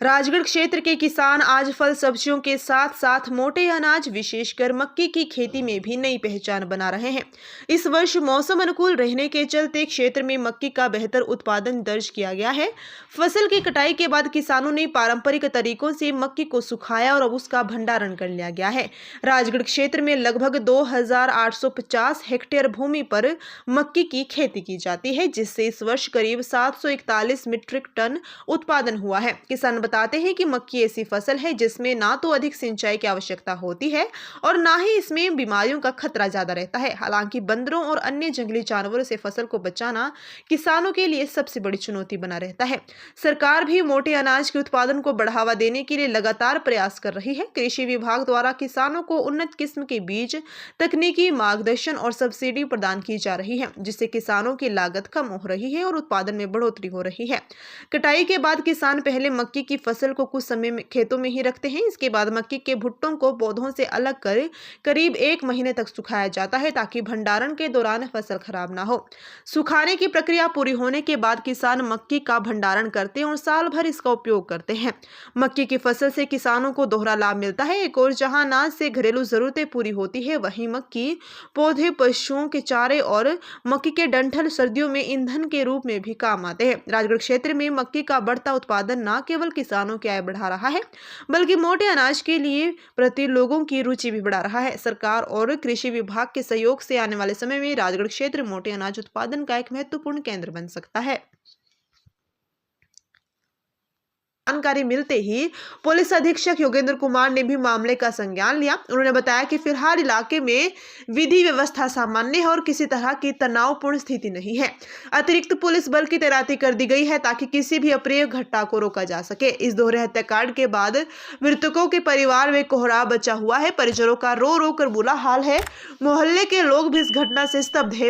राजगढ़ क्षेत्र के किसान आज फल सब्जियों के साथ साथ मोटे अनाज विशेषकर मक्की की खेती में भी नई पहचान बना रहे हैं। इस वर्ष मौसम अनुकूल रहने के चलते क्षेत्र में मक्की का बेहतर उत्पादन दर्ज किया गया है। फसल की कटाई के बाद किसानों ने पारंपरिक तरीकों से मक्की को सुखाया और अब उसका भंडारण कर लिया गया है। राजगढ़ क्षेत्र में लगभग 2850 हेक्टेयर भूमि पर मक्की की खेती की जाती है, जिससे इस वर्ष करीब 741 मीट्रिक टन उत्पादन हुआ है। किसान बताते हैं कि मक्की ऐसी फसल है जिसमें ना तो अधिक सिंचाई की आवश्यकता होती है और ना ही इसमें बीमारियों का खतरा ज्यादा रहता है। हालांकि बंदरों और अन्य जंगली जानवरों से फसल को बचाना किसानों के लिए सबसे बड़ी चुनौती बना रहता है। सरकार भी मोटे अनाज के उत्पादन को बढ़ावा देने के लिए लगातार प्रयास कर रही है। कृषि विभाग द्वारा किसानों को उन्नत किस्म के बीज, तकनीकी मार्गदर्शन और सब्सिडी प्रदान की जा रही है, जिससे किसानों की लागत कम हो रही है और उत्पादन में बढ़ोतरी हो रही है। कटाई के बाद किसान पहले मक्की की फसल को कुछ समय में खेतों में ही रखते हैं। इसके बाद मक्की के भुट्टों को पौधों से अलग कर करीब 1 महीने तक सुखाया जाता है, ताकि भंडारण के दौरान फसल खराब ना हो। सुखाने की प्रक्रिया पूरी होने के बाद किसान मक्की का भंडारण करते हैं और साल भर इसका उपयोग करते हैं। मक्की की फसल से किसानों को दोहरा लाभ मिलता है। एक और जहां अनाज से घरेलू जरूरतें पूरी होती है, वहीं मक्की पौधे पशुओं के चारे और मक्की के डंठल सर्दियों में ईंधन के रूप में भी काम आते हैं। राजगढ़ क्षेत्र में मक्की का बढ़ता उत्पादन न केवल किसानों की आय बढ़ा रहा है, बल्कि मोटे अनाज के लिए प्रति लोगों की रुचि भी बढ़ा रहा है। सरकार और कृषि विभाग के सहयोग से आने वाले समय में राजगढ़ क्षेत्र मोटे अनाज उत्पादन का एक महत्वपूर्ण केंद्र बन सकता है। जानकारी मिलते ही पुलिस अधीक्षक योगेंद्र कुमार ने भी मामले का संज्ञान लिया। उन्होंने बताया कि फिलहाल इलाके में विधि व्यवस्था सामान्य है और किसी तरह की तनावपूर्ण स्थिति नहीं है। अतिरिक्त पुलिस बल की तैनाती कर दी गई है ताकि किसी भी अप्रिय घटना को रोका जा सके। इस दोहरे हत्याकांड के बाद मृतकों के परिवार में कोहराम बचा हुआ है। परिजनों का रो रो कर बुरा हाल है। मोहल्ले के लोग भी इस घटना से स्तब्ध है।